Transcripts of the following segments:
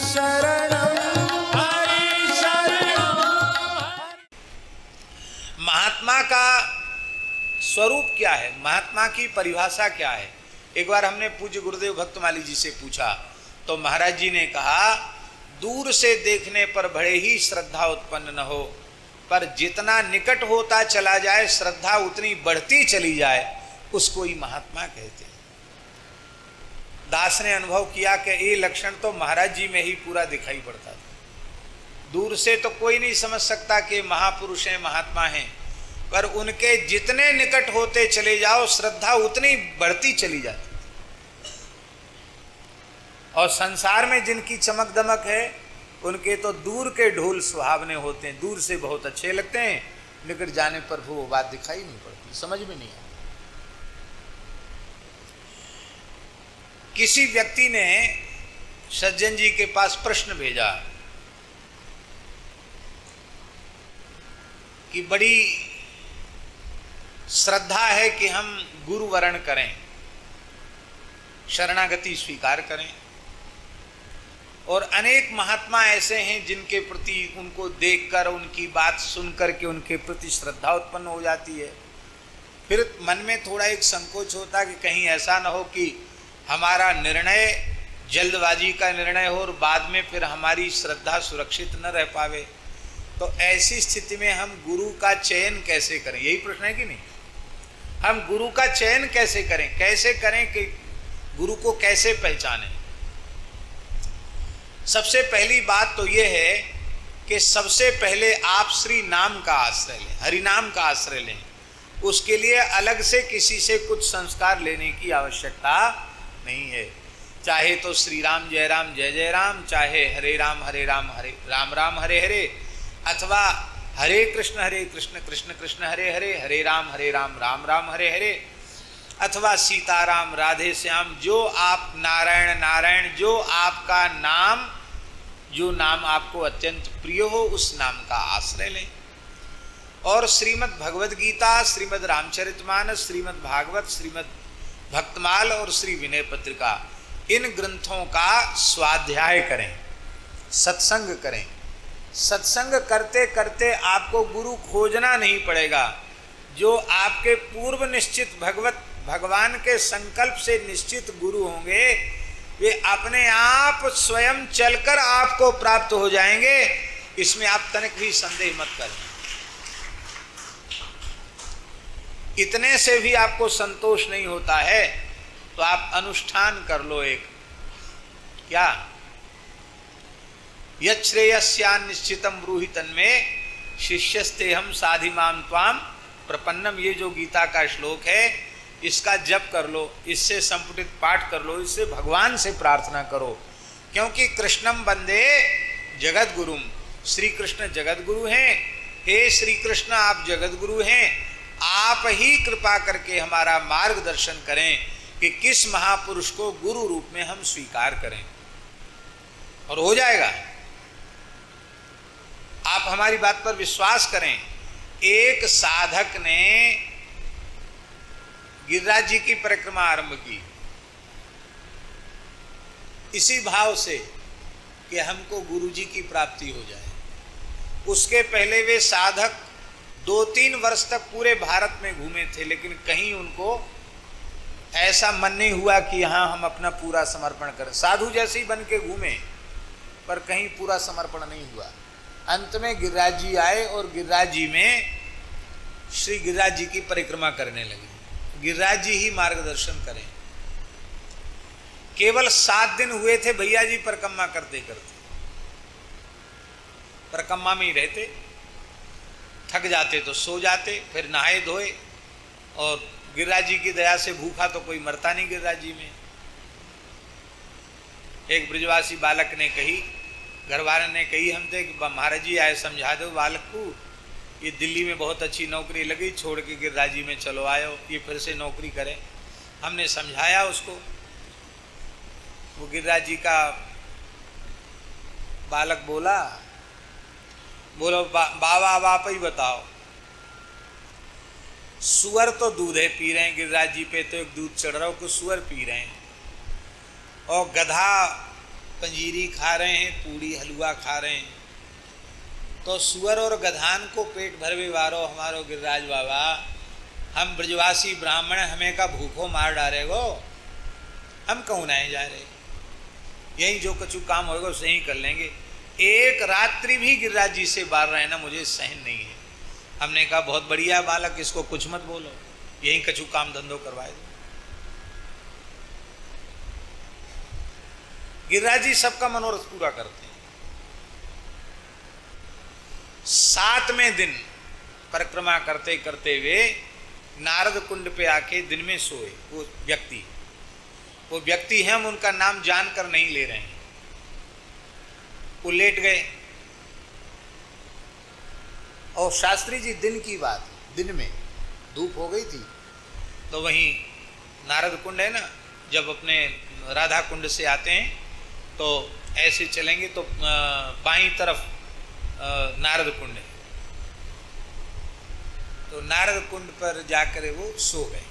शरणम हरि शरणम। महात्मा का स्वरूप क्या है, महात्मा की परिभाषा क्या है? एक बार हमने पूज्य गुरुदेव भक्तमाली जी से पूछा तो महाराज जी ने कहा, दूर से देखने पर भले ही श्रद्धा उत्पन्न न हो, पर जितना निकट होता चला जाए श्रद्धा उतनी बढ़ती चली जाए, उसको ही महात्मा कहते हैं। दास ने अनुभव किया कि ये लक्षण तो महाराज जी में ही पूरा दिखाई पड़ता था। दूर से तो कोई नहीं समझ सकता कि महापुरुष हैं, महात्मा हैं, पर उनके जितने निकट होते चले जाओ श्रद्धा उतनी बढ़ती चली जाती। और संसार में जिनकी चमक दमक है उनके तो दूर के ढोल सुहावने होते हैं, दूर से बहुत अच्छे लगते हैं, निकट जाने पर वो बात दिखाई नहीं पड़ती, समझ में नहीं आती। किसी व्यक्ति ने सज्जन जी के पास प्रश्न भेजा कि बड़ी श्रद्धा है कि हम गुरु वरण करें, शरणागति स्वीकार करें, और अनेक महात्मा ऐसे हैं जिनके प्रति उनको देखकर, उनकी बात सुनकर के उनके प्रति श्रद्धा उत्पन्न हो जाती है। फिर मन में थोड़ा एक संकोच होता कि कहीं ऐसा न हो कि हमारा निर्णय जल्दबाजी का निर्णय हो और बाद में फिर हमारी श्रद्धा सुरक्षित न रह पावे। तो ऐसी स्थिति में हम गुरु का चयन कैसे करें, यही प्रश्न है कि नहीं? हम गुरु का चयन कैसे करें कि गुरु को कैसे पहचानें? सबसे पहली बात तो यह है कि सबसे पहले आप श्री नाम का आश्रय लें, हरि नाम का आश्रय लें। उसके लिए अलग से किसी से कुछ संस्कार लेने की आवश्यकता नहीं है। चाहे तो श्री राम जय राम, चाहे हरे राम हरे राम हरे हरे, अथवा हरे कृष्ण कृष्ण कृष्ण हरे हरे राम राम हरे हरे, अथवा सीताराम राधे श्याम, जो आप नारायण नारायण, जो आपका नाम, जो नाम आपको अत्यंत प्रिय हो उस नाम का आश्रय लें। और श्रीमद् भगवद गीता, श्रीमद् रामचरितमानस, श्रीमद् भागवत, श्रीमद् भक्तमाल और श्री विनय पत्रिका, इन ग्रंथों का स्वाध्याय करें, सत्संग करें। सत्संग करते करते आपको गुरु खोजना नहीं पड़ेगा। जो आपके पूर्व निश्चित भगवान के संकल्प से निश्चित गुरु होंगे वे अपने आप स्वयं चलकर आपको प्राप्त हो जाएंगे, इसमें आप तनिक भी संदेह मत करें। इतने से भी आपको संतोष नहीं होता है तो आप अनुष्ठान कर लो एक, क्या यच्छ्रेयस्यान् निश्चितम ब्रूहि तन्मे शिष्यस्तेहम साधिमाम त्वाम प्रपन्नम। ये जो गीता का श्लोक है इसका जप कर लो, इससे संपुटित पाठ कर लो, इससे भगवान से प्रार्थना करो। क्योंकि कृष्णम वंदे जगत गुरुम, श्री कृष्ण जगत गुरु हैं। हे श्री कृष्ण आप जगत गुरु हैं, आप ही कृपा करके हमारा मार्गदर्शन करें कि किस महापुरुष को गुरु रूप में हम स्वीकार करें, और हो जाएगा। आप हमारी बात पर विश्वास करें। एक साधक ने गिरिराज जी की परिक्रमा आरंभ की इसी भाव से कि हमको गुरु जी की प्राप्ति हो जाए। उसके पहले वे साधक 2-3 वर्ष तक पूरे भारत में घूमे थे, लेकिन कहीं उनको ऐसा मन नहीं हुआ कि यहाँ हम अपना पूरा समर्पण करें। साधु जैसे ही बन के घूमे पर कहीं पूरा समर्पण नहीं हुआ। अंत में गिरिराज जी आए और गिरिराज जी में श्री गिरिराज जी की परिक्रमा करने लगे। गिरिराज जी ही मार्गदर्शन करें। केवल 7 दिन हुए थे भैया जी परिक्रमा करते करते, परिक्रमा में ही रहते, थक जाते तो सो जाते, फिर नहाए धोए, और गिरिराज जी की दया से भूखा तो कोई मरता नहीं गिरिराज जी में। एक ब्रजवासी बालक ने कही, घरवाले ने कही हमसे कि महाराज जी आए समझा दो बालक को, ये दिल्ली में बहुत अच्छी नौकरी लगी, छोड़ के गिरिराज जी में चलो आयो, ये फिर से नौकरी करे। हमने समझाया उसको, वो गिरिराज जी का बालक बोलो बाबा आप ही बताओ, सुअर तो दूध है पी रहे हैं, गिरिराज जी पे तो एक दूध चढ़ रहा हो, कुछ सुअर पी रहे हैं, और गधा पंजीरी खा रहे हैं, पूड़ी हलवा खा रहे हैं, तो सुअर और गधान को पेट भरवे वारो हमारो गिरिराज बाबा, हम ब्रजवासी ब्राह्मण हमें का भूखों मार डाले गो, हम कहूँ नहीं जा रहे, यही जो कछु काम होगा उसे ही कर लेंगे। एक रात्रि भी गिरिराज जी से बार रहे ना, मुझे सहन नहीं है। हमने कहा बहुत बढ़िया बालक, इसको कुछ मत बोलो, यही कछु काम धंधो करवाए दो। गिरिराज जी सबका मनोरथ पूरा करते हैं। 7वें दिन परिक्रमा करते करते हुए नारद कुंड पे आके दिन में सोए वो व्यक्ति हैं, हम उनका नाम जानकर नहीं ले रहे हैं। वो लेट गए और शास्त्री जी दिन की बात, दिन में धूप हो गई थी, तो वहीं नारद कुंड है ना, जब अपने राधा कुंड से आते हैं तो ऐसे चलेंगे तो बाईं तरफ नारद कुंड है, तो नारद कुंड पर जाकर वो सो गए।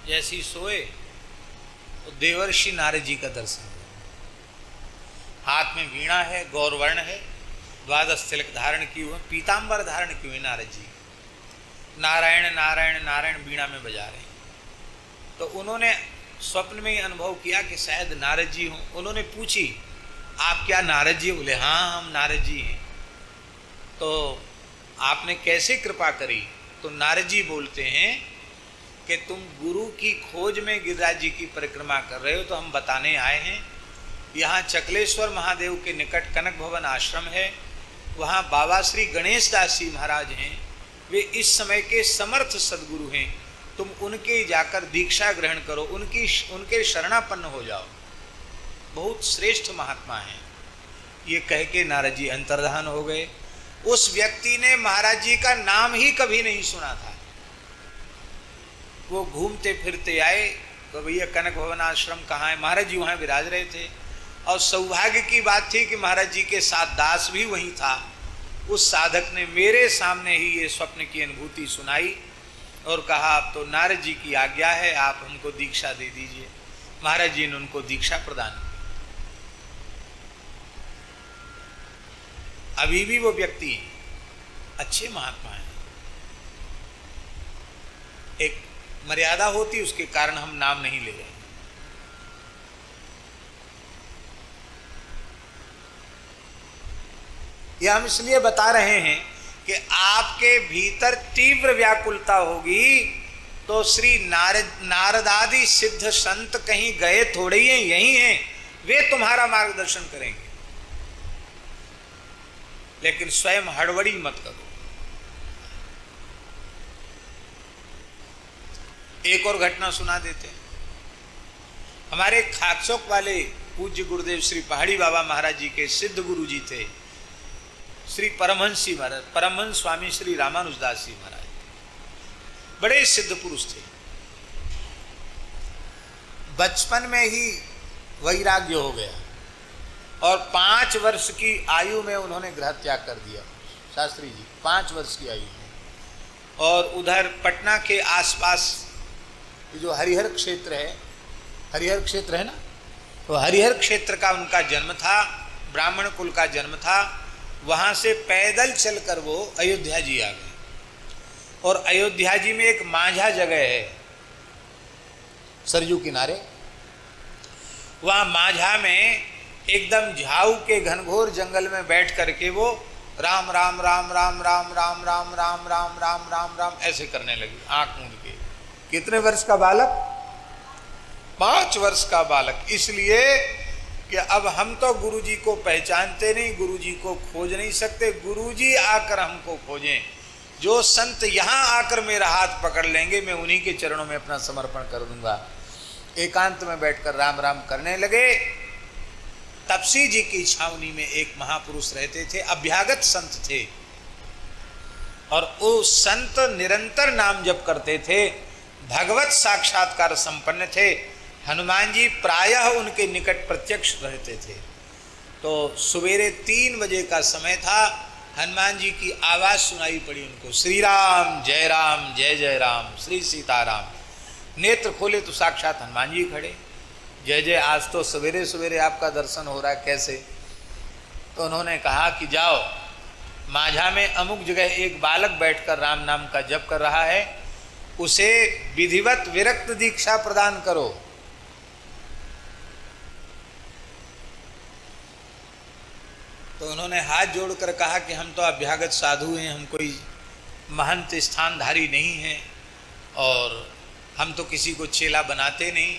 जैसे ही सोए तो देवर्षि नारद जी का दर्शन हुआ। हाथ में वीणा है, गौरवर्ण है, 12 तिलक धारण की हुए, पीताम्बर धारण की हुए नारद जी नारायण नारायण नारायण वीणा में बजा रहे हैं। तो उन्होंने स्वप्न में ही अनुभव किया कि शायद नारद जी हों। उन्होंने पूछी, आप क्या नारद जी? बोले हाँ, हम नारद जी हैं। तो आपने कैसे कृपा करी? तो नारद जी बोलते हैं कि तुम गुरु की खोज में गिरिराज जी की परिक्रमा कर रहे हो, तो हम बताने आए हैं। यहाँ चकलेश्वर महादेव के निकट कनक भवन आश्रम है, वहाँ बाबा श्री गणेश दास जी महाराज हैं, वे इस समय के समर्थ सदगुरु हैं, तुम उनके जाकर दीक्षा ग्रहण करो, उनके शरणापन्न हो जाओ, बहुत श्रेष्ठ महात्मा हैं। ये कह के नारद जी अंतर्धान हो गए। उस व्यक्ति ने महाराज जी का नाम ही कभी नहीं सुना था। वो घूमते फिरते आए तो भैया कनक भवन आश्रम कहाँ है? महाराज जी वहाँ विराज रहे थे, और सौभाग्य की बात थी कि महाराज जी के साथ दास भी वहीं था। उस साधक ने मेरे सामने ही ये स्वप्न की अनुभूति सुनाई और कहा, अब तो नारद जी की आज्ञा है, आप हमको दीक्षा दे दीजिए। महाराज जी ने उनको दीक्षा प्रदान की। अभी भी वो व्यक्ति अच्छे महात्मा हैं। एक मर्यादा होती, उसके कारण हम नाम नहीं ले रहे। यह हम इसलिए बता रहे हैं कि आपके भीतर तीव्र व्याकुलता होगी तो श्री नारद आदि सिद्ध संत कहीं गए थोड़े ही हैं, यही हैं, वे तुम्हारा मार्गदर्शन करेंगे। लेकिन स्वयं हड़बड़ी मत करो। एक और घटना सुना देते हैं। हमारे खाकचौक वाले पूज्य गुरुदेव श्री पहाड़ी बाबा महाराज जी के सिद्ध गुरु जी थे श्री परमहंस जी महाराज, परमहंस स्वामी श्री रामानुजदास जी महाराज, बड़े सिद्ध पुरुष थे। बचपन में ही वैराग्य हो गया और 5 वर्ष की आयु में उन्होंने गृह त्याग कर दिया। शास्त्री जी 5 वर्ष की आयु में। और उधर पटना के आसपास जो हरिहर क्षेत्र है, हरिहर क्षेत्र है ना, तो हरिहर क्षेत्र का उनका जन्म था, ब्राह्मण कुल का जन्म था। वहाँ से पैदल चलकर वो अयोध्या जी आ गए। और अयोध्या जी में एक माझा जगह है सरयू किनारे, वहाँ माझा में एकदम झाऊ के घनघोर जंगल में बैठ करके वो राम राम राम राम राम राम राम राम राम राम राम राम ऐसे करने लगी, आंख मूंद के। कितने वर्ष का बालक? 5 वर्ष का बालक। इसलिए कि अब हम तो गुरुजी को पहचानते नहीं, गुरुजी को खोज नहीं सकते, गुरुजी आकर हमको खोजें। जो संत यहाँ आकर मेरा हाथ पकड़ लेंगे, मैं उन्हीं के चरणों में अपना समर्पण कर दूंगा। एकांत में बैठकर राम राम करने लगे। तपसी जी की छावनी में एक महापुरुष रहते थे, अभ्यागत संत थे, और वो संत निरंतर नाम जप करते थे, भगवत साक्षात्कार संपन्न थे। हनुमान जी प्रायः उनके निकट प्रत्यक्ष रहते थे। तो सवेरे 3 बजे का समय था, हनुमान जी की आवाज़ सुनाई पड़ी उनको, श्री राम जय जय राम, श्री सीताराम। नेत्र खोले तो साक्षात हनुमान जी खड़े। जय जय, आज तो सवेरे सवेरे आपका दर्शन हो रहा है, कैसे? तो उन्होंने कहा कि जाओ, माझा में अमुक जगह एक बालक बैठकर राम नाम का जप कर रहा है, उसे विधिवत विरक्त दीक्षा प्रदान करो। तो उन्होंने हाथ जोड़कर कहा कि हम तो अभ्यागत साधु हैं, हम कोई महंत स्थानधारी नहीं हैं और हम तो किसी को चेला बनाते नहीं।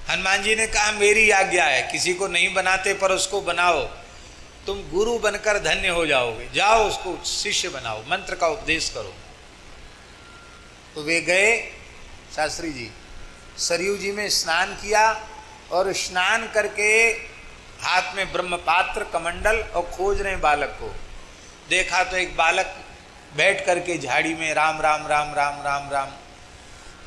हनुमान जी ने कहा मेरी आज्ञा है, किसी को नहीं बनाते पर उसको बनाओ, तुम गुरु बनकर धन्य हो जाओगे, जाओ उसको शिष्य बनाओ, मंत्र का उपदेश करो। तो वे गए, शास्त्री जी सरयू जी में स्नान किया और स्नान करके हाथ में ब्रह्मपात्र कमंडल और खोज रहे बालक को। देखा तो एक बालक बैठ करके झाड़ी में राम राम राम राम राम राम।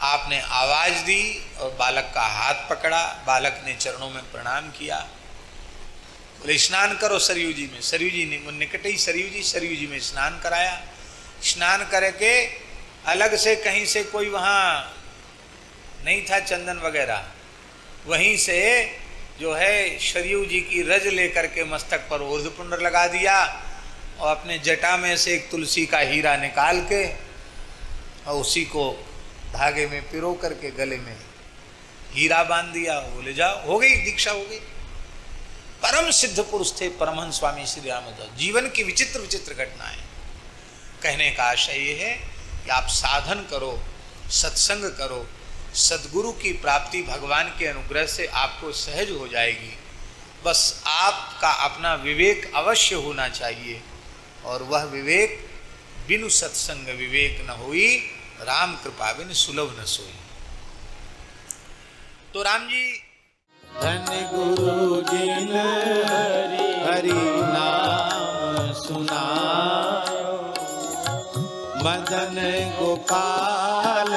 आपने आवाज दी और बालक का हाथ पकड़ा, बालक ने चरणों में प्रणाम किया, बोले स्नान करो सरयू जी में। सरयू जी ने निकट ही सरयू जी में स्नान कराया। स्नान करके अलग से कहीं से कोई वहाँ नहीं था चंदन वगैरह, वहीं से जो है सरयू जी की रज लेकर के मस्तक पर ऊर्ध्वपुंड लगा दिया और अपने जटा में से एक तुलसी का हीरा निकाल के और उसी को धागे में पिरो करके गले में हीरा बांध दिया। बोले जाओ, हो गई दीक्षा, हो गई। परम सिद्ध पुरुष थे परमहंस स्वामी श्री रामदास। जीवन की विचित्र विचित्र घटनाएं। कहने का आशय ये है कि आप साधन करो, सत्संग करो, सद्गुरु की प्राप्ति भगवान के अनुग्रह से आपको सहज हो जाएगी। बस आपका अपना विवेक अवश्य होना चाहिए और वह विवेक बिनु सत्संग विवेक न होई, राम कृपा बिन सुलभ न सोई। तो राम जी धन गुरु जिन हरि नाम सुनायो, मदन गोपाल